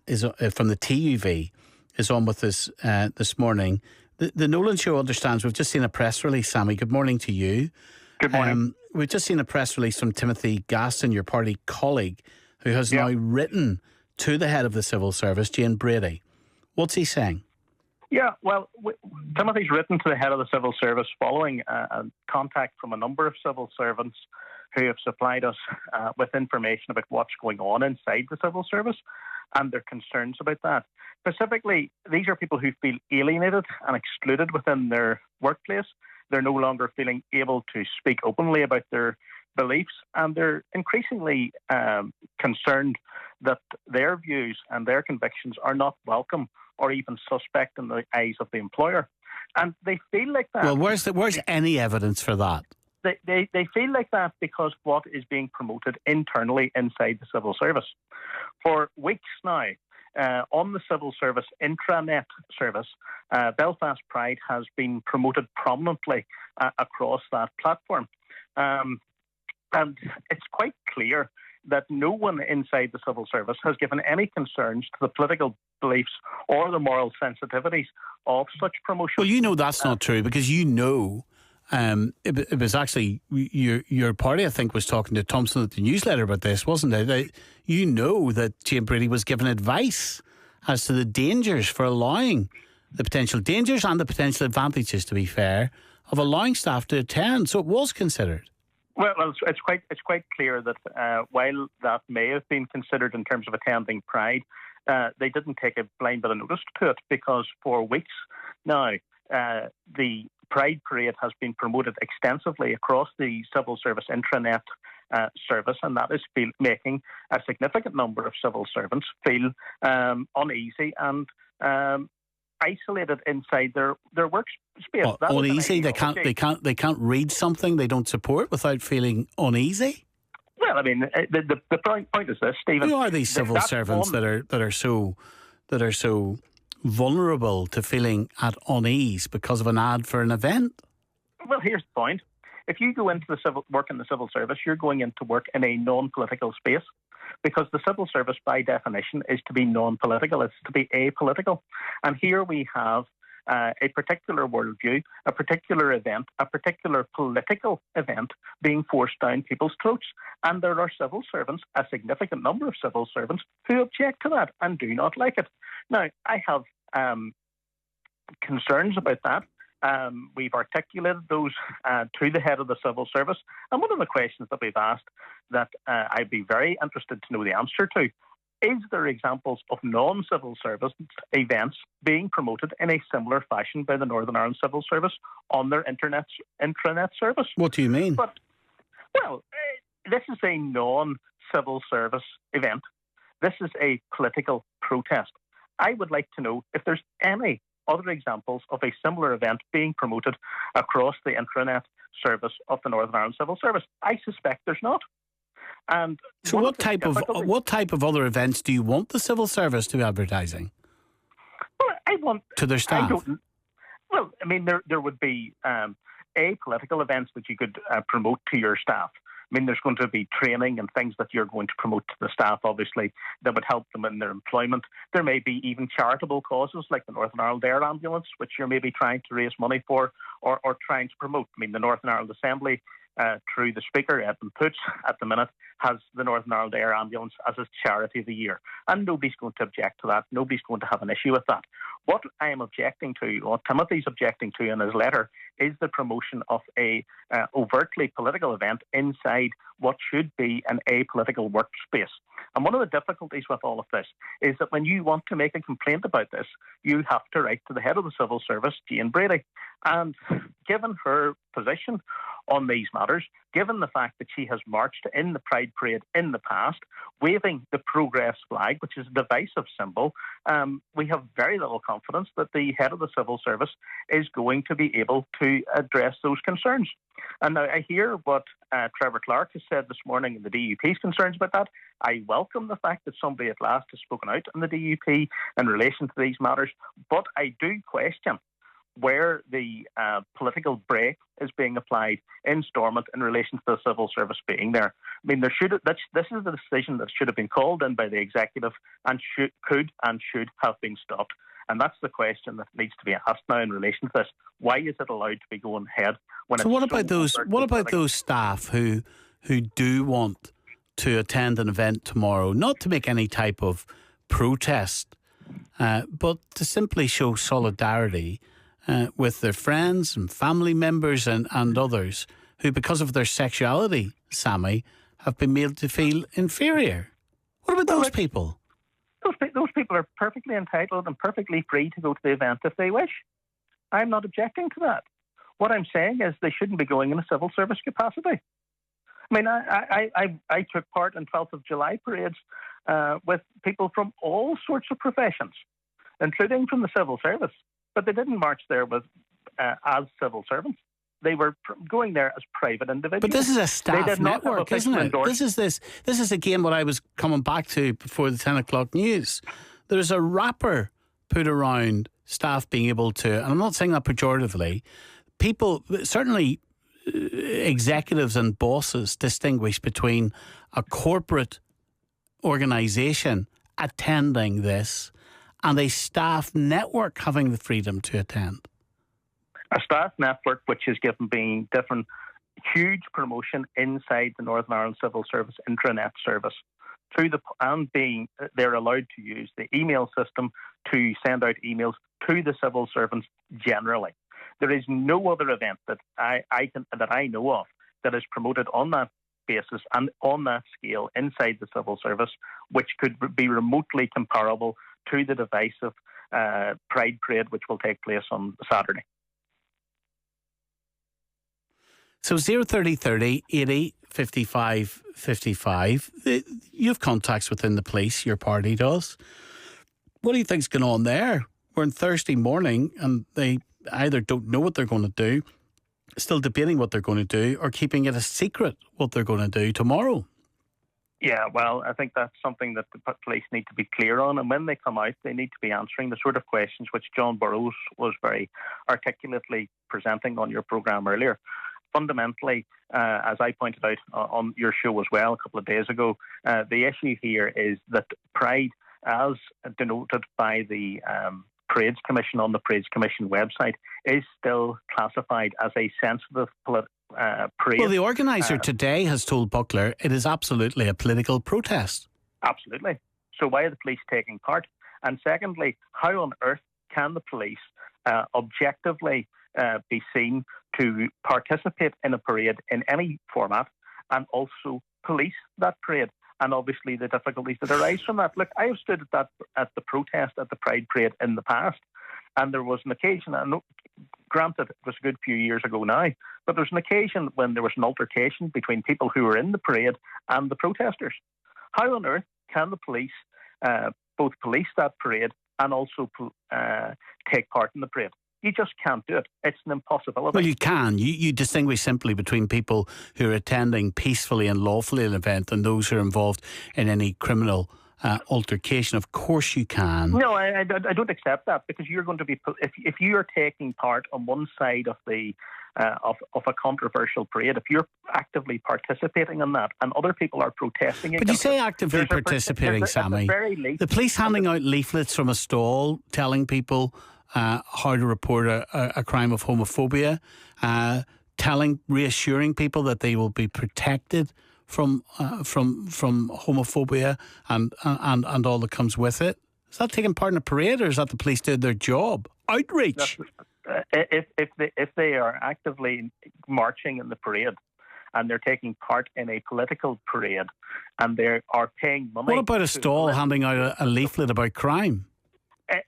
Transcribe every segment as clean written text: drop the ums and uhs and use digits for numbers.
is from the TUV, is on with us this morning. The Nolan Show understands we've just seen a press release, Sammy. Good morning to you. Good morning. We've just seen a press release from Timothy Gaston, your party colleague, who has now written to the head of the civil service, Jane Brady. What's he saying? Yeah, well, Timothy's written to the head of the civil service following a contact from a number of civil servants who have supplied us with information about what's going on inside the civil service and their concerns about that. Specifically, these are people who feel alienated and excluded within their workplace. They're no longer feeling able to speak openly about their beliefs, and they're increasingly concerned that their views and their convictions are not welcome or even suspect in the eyes of the employer. And they feel like that. Well, where's any evidence for that? They feel like that because what is being promoted internally inside the civil service. For weeks now, on the civil service intranet service, Belfast Pride has been promoted prominently across that platform. And it's quite clear that no one inside the civil service has given any concerns to the political beliefs or the moral sensitivities of such promotion. Well, you know that's not true, because you know it was actually your party, I think, was talking to Thompson at the newsletter about this, wasn't it? You know that Jane Brady was given advice as to the dangers for allowing the potential dangers and the potential advantages, to be fair, of allowing staff to attend. So it was considered. Well, it's quite clear that while that may have been considered in terms of attending Pride, they didn't take a blind bit of notice to it, because for weeks now the Pride Parade has been promoted extensively across the civil service intranet service, and that is making a significant number of civil servants feel uneasy and isolated inside their workspace. Uneasy? They can't read something they don't support without feeling uneasy? Well, I mean, the point is this, Stephen. Who are these civil servants that are so vulnerable to feeling at unease because of an ad for an event? Well, here's the point. If you go into work in the civil service, you're going into work in a non-political space, because the civil service, by definition, is to be non-political. It's to be apolitical. And here we have a particular worldview, a particular event, a particular political event being forced down people's throats. And there are civil servants, a significant number of civil servants, who object to that and do not like it. Now, I have concerns about that. We've articulated those to the head of the civil service. And one of the questions that we've asked that I'd be very interested to know the answer to, is there examples of non-civil service events being promoted in a similar fashion by the Northern Ireland Civil Service on their intranet service? What do you mean? This is a non-civil service event. This is a political protest. I would like to know if there's any other examples of a similar event being promoted across the intranet service of the Northern Ireland Civil Service. I suspect there's not. And so what type of other events do you want the civil service to be advertising? Well, I want to their staff. There would be apolitical events that you could promote to your staff. I mean, there's going to be training and things that you're going to promote to the staff, obviously, that would help them in their employment. There may be even charitable causes like the Northern Ireland Air Ambulance, which you're maybe trying to raise money for or trying to promote. I mean, the Northern Ireland Assembly, through the Speaker, Edmund Poots, at the minute, has the Northern Ireland Air Ambulance as its charity of the year. And nobody's going to object to that. Nobody's going to have an issue with that. What I am objecting to, what Timothy's objecting to in his letter, is the promotion of a overtly political event inside what should be an apolitical workspace. And one of the difficulties with all of this is that when you want to make a complaint about this, you have to write to the head of the civil service, Jane Brady. And given her position on these matters, given the fact that she has marched in the Pride Parade in the past, waving the Progress flag, which is a divisive symbol, we have very little confidence that the head of the civil service is going to be able to address those concerns. And now I hear what Trevor Clark has said this morning in the DUP's concerns about that. I welcome the fact that somebody at last has spoken out in the DUP in relation to these matters, but I do question where the political brake is being applied in Stormont in relation to the civil service being there. I mean, this is the decision that should have been called in by the executive and could and should have been stopped. And that's the question that needs to be asked now in relation to this. Why is it allowed to be going ahead when so? What about those staff who do want to attend an event tomorrow, not to make any type of protest, but to simply show solidarity with their friends and family members and others who, because of their sexuality, Sammy, have been made to feel inferior? What about those people? Those people are perfectly entitled and perfectly free to go to the event if they wish. I'm not objecting to that. What I'm saying is they shouldn't be going in a civil service capacity. I mean, I took part in 12th of July parades with people from all sorts of professions, including from the civil service. But they didn't march there with as civil servants. They were going there as private individuals. But this is a staff network, isn't it? This is again what I was coming back to before the 10 o'clock news. There's a wrapper put around staff being able to, and I'm not saying that pejoratively, people, certainly executives and bosses distinguish between a corporate organisation attending this and a staff network having the freedom to attend. A staff network which is being different huge promotion inside the Northern Ireland Civil Service intranet service they're allowed to use the email system to send out emails to the civil servants generally. There is no other event that I know of that is promoted on that basis and on that scale inside the civil service, which could be remotely comparable to the divisive Pride Parade, which will take place on Saturday. So 03030 80 55 55. You have contacts within the police, your party does. What do you think's going on there? We're on Thursday morning and they either don't know what they're going to do, still debating what they're going to do, or keeping it a secret what they're going to do tomorrow. Yeah, well, I think that's something that the police need to be clear on. And when they come out, they need to be answering the sort of questions which John Burrows was very articulately presenting on your programme earlier. Fundamentally, as I pointed out on your show as well a couple of days ago, the issue here is that Pride, as denoted by the Parades Commission on the Parades Commission website, is still classified as a sensitive parade. Well, the organiser today has told Buckler it is absolutely a political protest. Absolutely. So why are the police taking part? And secondly, how on earth can the police objectively be seen to participate in a parade in any format and also police that parade? And obviously the difficulties that arise from that. Look, I have stood at the protest at the Pride Parade in the past, and there was an occasion, and granted it was a good few years ago now, but there was an occasion when there was an altercation between people who were in the parade and the protesters. How on earth can the police both police that parade and also take part in the parade? You just can't do it. It's an impossibility. Well, you can. You distinguish simply between people who are attending peacefully and lawfully an event and those who are involved in any criminal altercation. Of course you can. No, I don't accept that, because you're going to be, if you are taking part on one side of the of a controversial parade, if you're actively participating in that and other people are protesting but you say actively participating, Sammy. The police handing out leaflets from a stall telling people how to report a crime of homophobia, reassuring people that they will be protected from homophobia and all that comes with it. Is that taking part in a parade, or is that the police did their job? Outreach. If they are actively marching in the parade and they're taking part in a political parade and they are paying money. What about a stall handing out a leaflet about crime?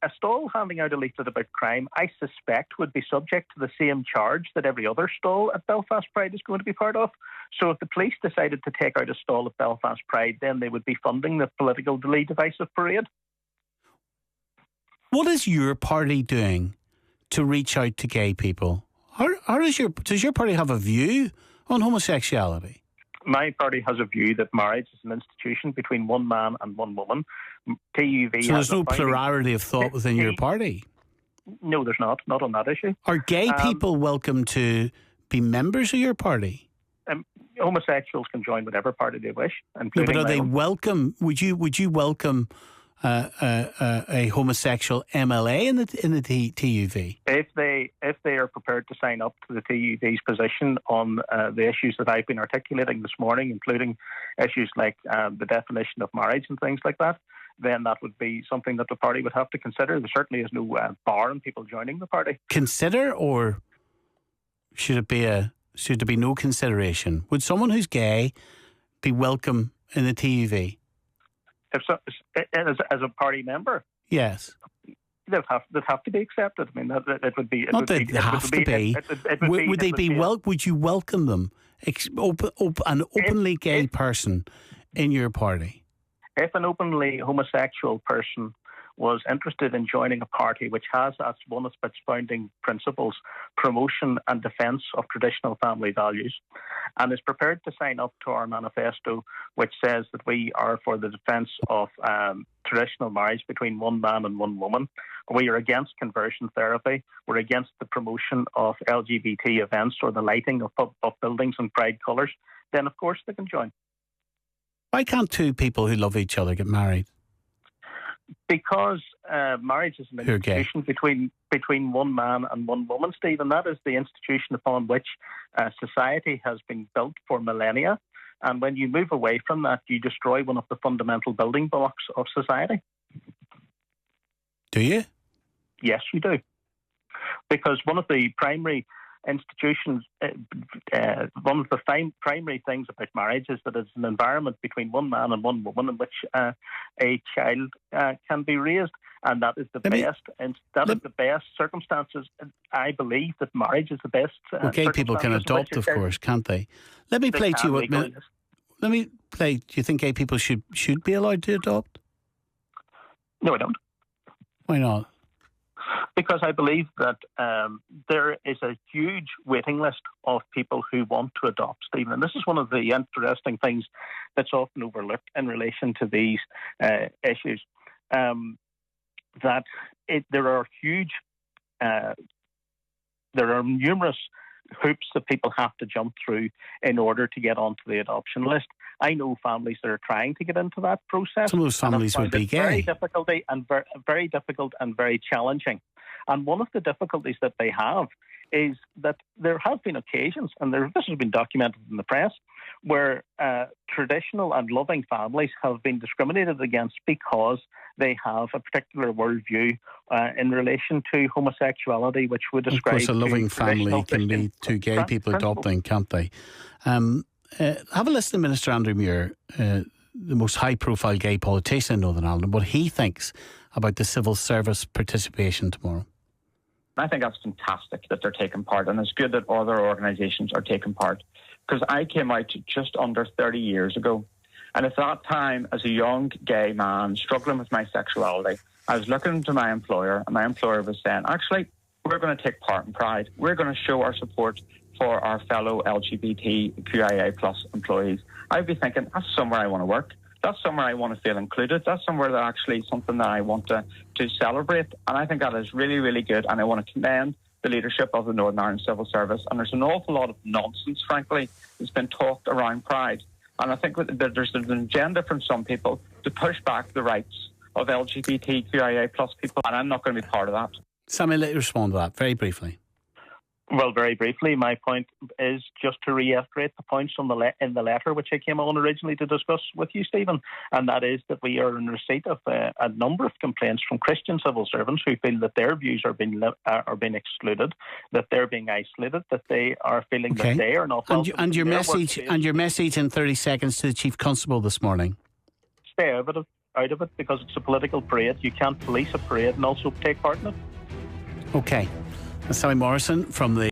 A stall handing out a leaflet about crime, I suspect, would be subject to the same charge that every other stall at Belfast Pride is going to be part of. So if the police decided to take out a stall at Belfast Pride, then they would be funding the politically divisive parade. What is your party doing to reach out to gay people? Does your party have a view on homosexuality? My party has a view that marriage is an institution between one man and one woman. TUV. So there's no plurality of thought within your party? No, there's not on that issue. Are gay people welcome to be members of your party? Homosexuals can join whatever party they wish, No, but are they welcome? Would you welcome a homosexual MLA in the TUV? If they are prepared to sign up to the TUV's position on the issues that I've been articulating this morning, including issues like the definition of marriage and things like that, then that would be something that the party would have to consider. There certainly is no bar on people joining the party. Consider, or should there be no consideration? Would someone who's gay be welcome in the TUV? If so, as a party member, yes, they'd have to be accepted. I mean, it would be. Not that they have to be. Would they be? Would you welcome them? An openly gay person in your party? If an openly homosexual person was interested in joining a party which has as one of its founding principles promotion and defence of traditional family values, and is prepared to sign up to our manifesto, which says that we are for the defence of traditional marriage between one man and one woman, we are against conversion therapy, we're against the promotion of LGBT events or the lighting of buildings in pride colours, then of course they can join. Why can't two people who love each other get married? Because marriage is an institution between one man and one woman, Steve, and that is the institution upon which society has been built for millennia. And when you move away from that, you destroy one of the fundamental building blocks of society. Do you? Yes, you do. Because one of the primary institutions, one of the primary things about marriage is that it's an environment between one man and one woman in which a child can be raised, and that is the best circumstances. I believe that marriage is the best. Gay people can adopt, of course, can't they? Let me play to you what. Let me play. Do you think gay people should be allowed to adopt? No, I don't. Why not? Because I believe that there is a huge waiting list of people who want to adopt, Stephen. And this is one of the interesting things that's often overlooked in relation to these issues. There are numerous hoops that people have to jump through in order to get onto the adoption list. I know families that are trying to get into that process. Some of those families would be gay. Very difficult and very challenging. And one of the difficulties that they have is that there have been occasions, and this has been documented in the press, where traditional and loving families have been discriminated against because they have a particular worldview in relation to homosexuality, which would describe... Of course, a loving family can be two gay people adopting, can't they? Have a listen to Minister Andrew Muir, the most high-profile gay politician in Northern Ireland, what he thinks about the civil service participation tomorrow. I think that's fantastic that they're taking part, and it's good that other organisations are taking part. Because I came out just under 30 years ago, and at that time, as a young gay man struggling with my sexuality, I was looking to my employer, and my employer was saying, actually, we're going to take part in Pride. We're going to show our support for our fellow LGBTQIA plus employees. I'd be thinking, that's somewhere I want to work. That's somewhere I want to feel included. That's somewhere that actually something that I want to celebrate. And I think that is really, really good. And I want to commend the leadership of the Northern Ireland Civil Service. And there's an awful lot of nonsense, frankly, that's been talked around Pride. And I think that there's an agenda from some people to push back the rights of LGBTQIA plus people. And I'm not going to be part of that. Sammy, let you respond to that very briefly. Well, very briefly, my point is just to reiterate the points in the letter which I came on originally to discuss with you, Stephen, and that is that we are in receipt of a number of complaints from Christian civil servants who feel that their views are being excluded, that they're being isolated, that they are feeling that they are not. And your message in 30 seconds to the Chief Constable this morning. Stay out of it because it's a political parade. You can't police a parade and also take part in it. Okay. That's Sammy Morrison from the